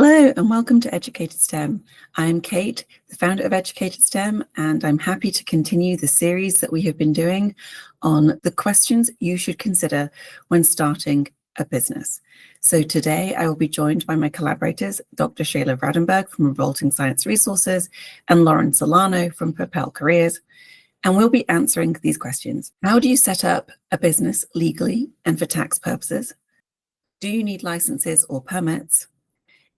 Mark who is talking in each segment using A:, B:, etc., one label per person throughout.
A: Hello and welcome to Educated STEM. I'm Kate, the founder of Educated STEM, and I'm happy to continue the series that we have been doing on the questions you should consider when starting a business. So today I will be joined by my collaborators, Dr. Shayla Vradenberg from Revolting Science Resources and Lauren Solano from Propel Careers, and we'll be answering these questions. How do you set up a business legally and for tax purposes? Do you need licenses or permits?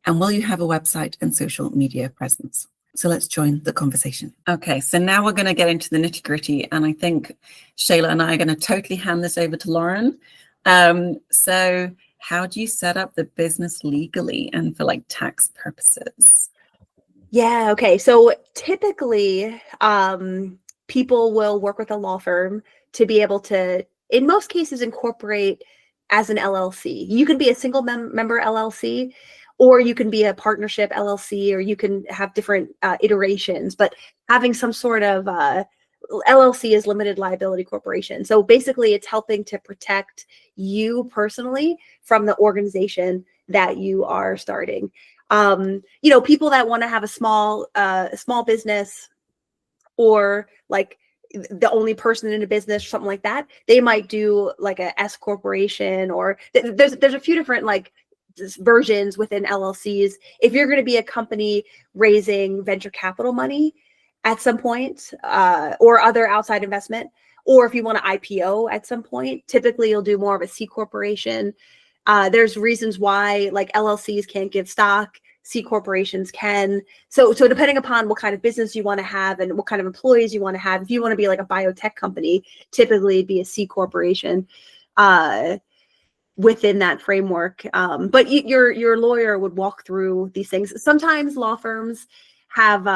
A: And will you have a website and social media presence? So let's join the conversation. Okay, so now we're going to get into the nitty gritty. And I think Shayla and I are going to totally hand this over to Lauren. So how do you set up the business legally and for like tax purposes?
B: Yeah, okay. So typically, people will work with a law firm to be able to, in most cases, incorporate as an LLC. You can be a single member LLC, or you can be a partnership LLC, or you can have different iterations, but having some sort of LLC is limited liability corporation. So basically it's helping to protect you personally from the organization that you are starting. People that want to have a small business, or like the only person in a business or something like that, they might do like a S corporation, or there's a few different like versions within LLCs. If you're going to be a company raising venture capital money at some point, or other outside investment, or if you want to IPO at some point, typically you'll do more of a C corporation. There's reasons why like LLCs can't give stock, C corporations can. So depending upon what kind of business you want to have and what kind of employees you want to have, if you want to be like a biotech company, typically it'd be a C corporation within that framework. But your lawyer would walk through these things. Sometimes law firms have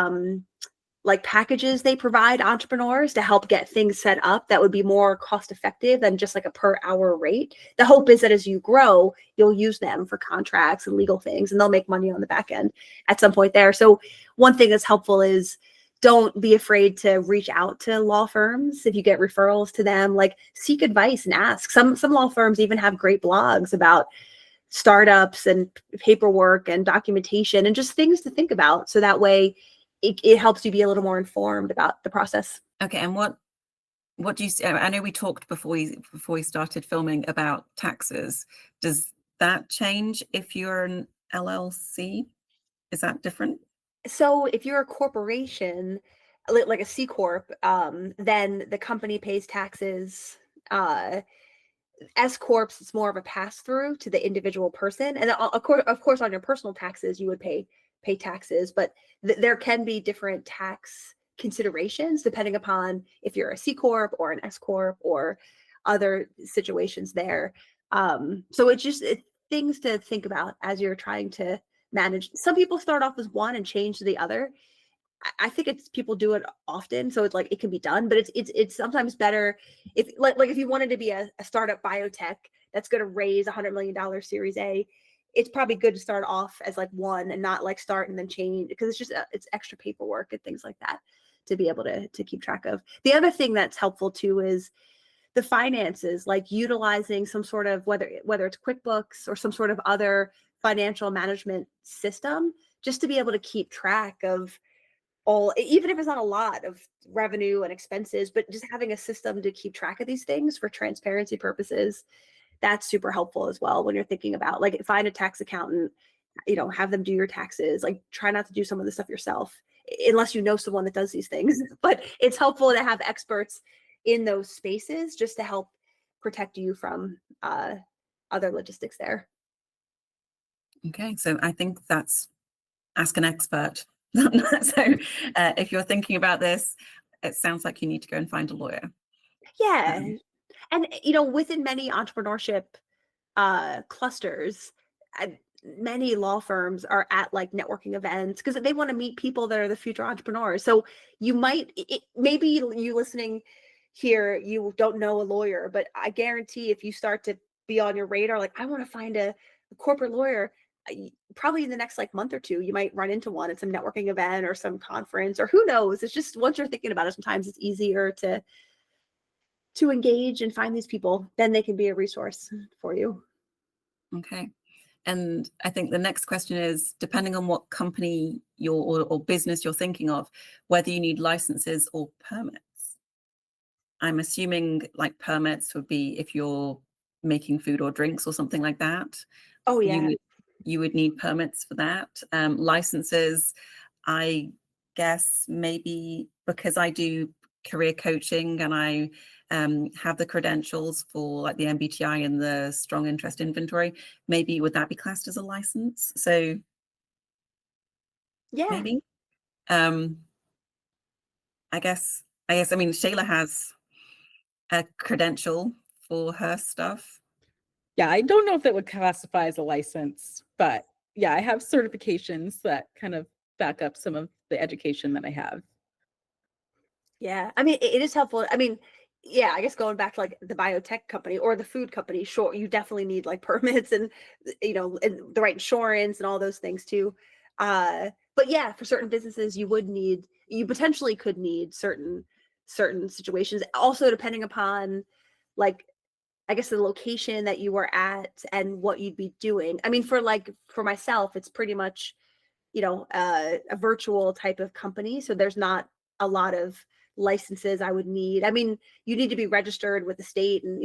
B: like packages they provide entrepreneurs to help get things set up that would be more cost effective than just like a per hour rate. The hope is that as you grow, you'll use them for contracts and legal things, and they'll make money on the back end at some point there. So one thing that's helpful is don't be afraid to reach out to law firms. If you get referrals to them, like seek advice and ask. Some law firms even have great blogs about startups and paperwork and documentation and just things to think about. So that way it helps you be a little more informed about the process.
A: Okay, and what do you see? I know we talked before we started filming about taxes. Does that change if you're an LLC? Is that different?
B: So if you're a corporation, like a C-Corp, then the company pays taxes. S-Corps, it's more of a pass-through to the individual person. And of course, on your personal taxes, you would pay taxes, but there can be different tax considerations depending upon if you're a C-Corp or an S-Corp or other situations there. So it's things to think about as you're trying to manage. Some people start off as one and change to the other. I think it's people do it often, so it's like it can be done, but it's sometimes better if like if you wanted to be a startup biotech that's going to raise $100 million Series A, it's probably good to start off as like one and not like start and then change, because it's just it's extra paperwork and things like that to be able to keep track of. The other thing that's helpful too is the finances, like utilizing some sort of whether it's QuickBooks or some sort of other financial management system, just to be able to keep track of all, even if it's not a lot of revenue and expenses, but just having a system to keep track of these things for transparency purposes, that's super helpful as well when you're thinking about like find a tax accountant, have them do your taxes. Like try not to do some of the stuff yourself unless you know someone that does these things, but it's helpful to have experts in those spaces just to help protect you from other logistics there.
A: Okay, so I think that's ask an expert. So if you're thinking about this, it sounds like you need to go and find a lawyer.
B: Yeah. And within many entrepreneurship clusters, many law firms are at like networking events because they want to meet people that are the future entrepreneurs. So you might, maybe you listening here, you don't know a lawyer, but I guarantee if you start to be on your radar, like I want to find a corporate lawyer, probably in the next like month or two, you might run into one at some networking event or some conference, or who knows. It's just once you're thinking about it, sometimes it's easier to engage and find these people, then they can be a resource for you.
A: Okay. And I think the next question is, depending on what company or business you're thinking of, whether you need licenses or permits. I'm assuming like permits would be if you're making food or drinks or something like that.
B: Oh yeah.
A: You would need permits for that. Licenses, I guess maybe because I do career coaching and I have the credentials for like the MBTI and the strong interest inventory, maybe would that be classed as a license? So
B: Yeah.
A: maybe. Um, I mean, Shayla has a credential for her stuff.
C: Yeah, I don't know if that would classify as a license, but yeah, I have certifications that kind of back up some of the education that I have.
B: Yeah. I mean, it is helpful. I mean, yeah, I guess going back to like the biotech company or the food company, sure, you definitely need like permits and and the right insurance and all those things too. But yeah, for certain businesses, you potentially could need certain situations. Also, depending upon like I guess the location that you were at and what you'd be doing. I mean, for myself, it's pretty much a virtual type of company. So there's not a lot of licenses I would need. I mean, you need to be registered with the state and,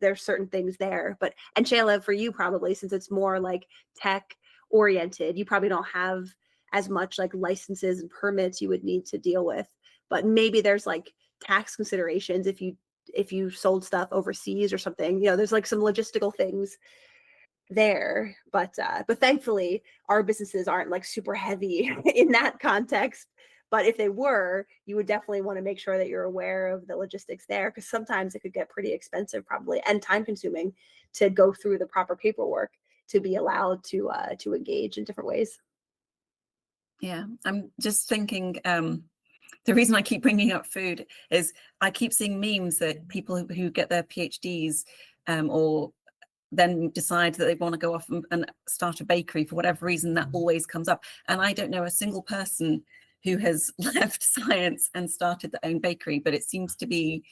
B: there's certain things there. And Shayla, for you probably, since it's more like tech oriented, you probably don't have as much like licenses and permits you would need to deal with. But maybe there's like tax considerations if you sold stuff overseas or something. There's like some logistical things there, but thankfully our businesses aren't like super heavy in that context. But if they were, you would definitely want to make sure that you're aware of the logistics there, because sometimes it could get pretty expensive probably and time consuming to go through the proper paperwork to be allowed to engage in different ways.
A: Yeah, I'm just thinking, the reason I keep bringing up food is I keep seeing memes that people who get their PhDs or then decide that they want to go off and start a bakery for whatever reason, that always comes up. And I don't know a single person who has left science and started their own bakery, but it seems to be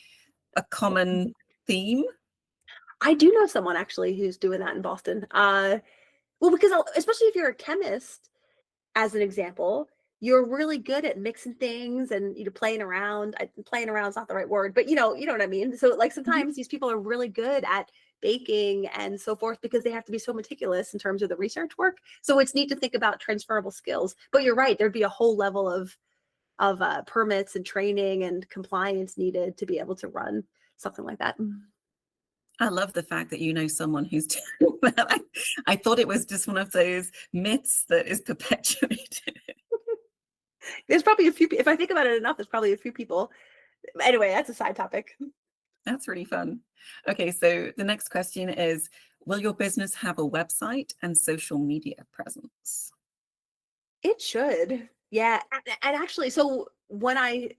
A: a common theme.
B: I do know someone actually who's doing that in Boston. Well, because especially if you're a chemist, as an example, you're really good at mixing things and playing around. Playing around is not the right word, but you know what I mean. So like sometimes these people are really good at baking and so forth because they have to be so meticulous in terms of the research work. So it's neat to think about transferable skills. But you're right, there'd be a whole level of permits and training and compliance needed to be able to run something like that.
A: I love the fact that you know someone who's doing that. I thought it was just one of those myths that is perpetuated.
B: There's probably a few, if I think about it enough, there's probably a few people. Anyway, that's a side topic.
A: That's really fun. Okay, so the next question is, will your business have a website and social media presence?
B: It should. Yeah. And actually, so when I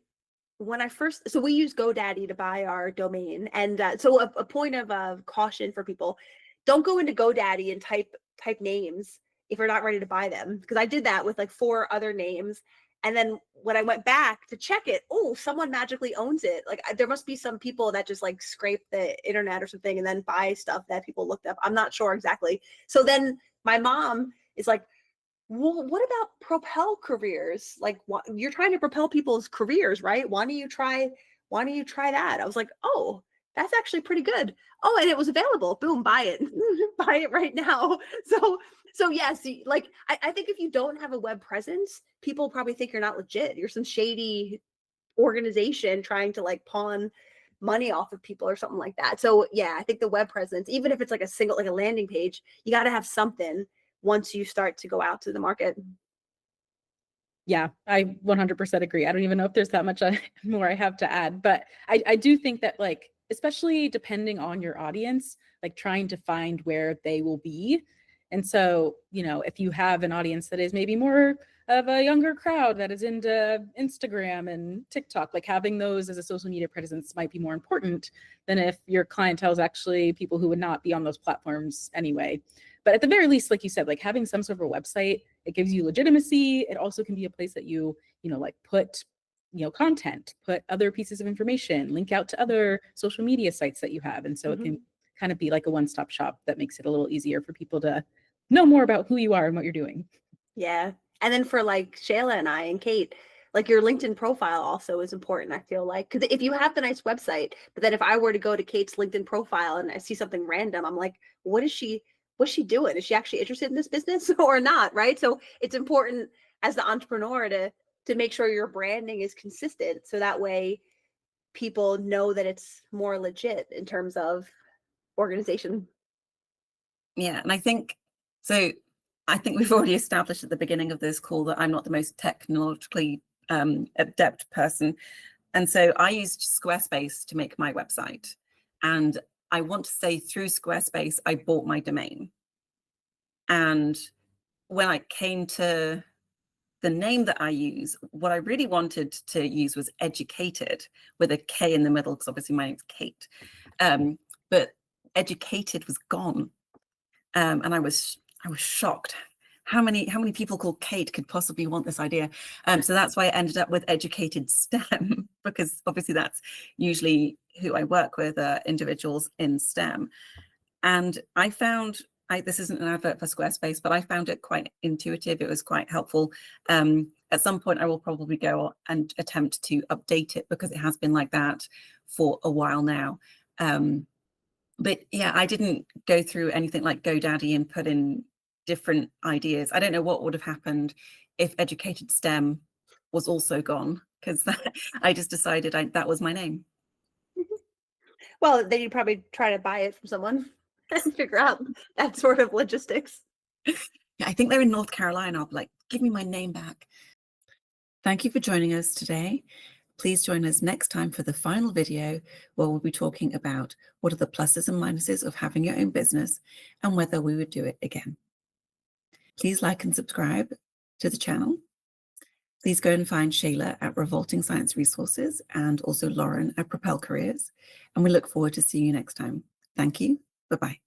B: first, so we use GoDaddy to buy our domain. And so a point of caution for people, don't go into GoDaddy and type names if you're not ready to buy them. Because I did that with like 4 other names. And then when I went back to check it, oh, someone magically owns it. Like there must be some people that just like scrape the internet or something and then buy stuff that people looked up. I'm not sure exactly. So then my mom is like, well, what about propel careers? Like you're trying to propel people's careers, right? Why don't you try that? I was like, oh, that's actually pretty good. Oh, and it was available. Boom, buy it. Buy it right now. So yes, like I think if you don't have a web presence, people probably think you're not legit. You're some shady organization trying to like pawn money off of people or something like that. So yeah, I think the web presence, even if it's like a landing page, you got to have something once you start to go out to the market.
C: Yeah, I 100% agree. I don't even know if there's that much more I have to add, but I do think that like, especially depending on your audience, like trying to find where they will be. And so, if you have an audience that is maybe more of a younger crowd that is into Instagram and TikTok, like having those as a social media presence might be more important than if your clientele is actually people who would not be on those platforms anyway. But at the very least, like you said, like having some sort of a website, it gives you legitimacy. It also can be a place that you like put, content, put other pieces of information, link out to other social media sites that you have. And so it can kind of be like a one-stop shop that makes it a little easier for people to know more about who you are and what you're doing.
B: Yeah. And then for like Shayla and I and Kate, like your LinkedIn profile also is important, I feel like. Because if you have the nice website, but then if I were to go to Kate's LinkedIn profile and I see something random, I'm like, what's she doing? Is she actually interested in this business or not? Right. So it's important as the entrepreneur to make sure your branding is consistent. So that way people know that it's more legit in terms of organization.
A: Yeah, and I think we've already established at the beginning of this call that I'm not the most technologically adept person. And so I used Squarespace to make my website. And I want to say through Squarespace, I bought my domain. And when I came to the name that I use, what I really wanted to use was Educated with a K in the middle, because obviously my name's Kate. But Educated was gone. And I was shocked. How many people called Kate could possibly want this idea? So that's why I ended up with Educated STEM, because obviously that's usually who I work with, individuals in STEM. And I found, this isn't an advert for Squarespace, but I found it quite intuitive. It was quite helpful. At some point, I will probably go and attempt to update it because it has been like that for a while now. But yeah, I didn't go through anything like GoDaddy and put in different ideas. I don't know what would have happened if Educated STEM was also gone, because I just decided that was my name.
B: Well, then you'd probably try to buy it from someone and figure out that sort of logistics.
A: Yeah, I think they're in North Carolina. I'll be like, give me my name back. Thank you for joining us today. Please join us next time for the final video, where we'll be talking about what are the pluses and minuses of having your own business and whether we would do it again. Please like and subscribe to the channel. Please go and find Shayla at Revolting Science Resources and also Lauren at Propel Careers. And we look forward to seeing you next time. Thank you. Bye-bye.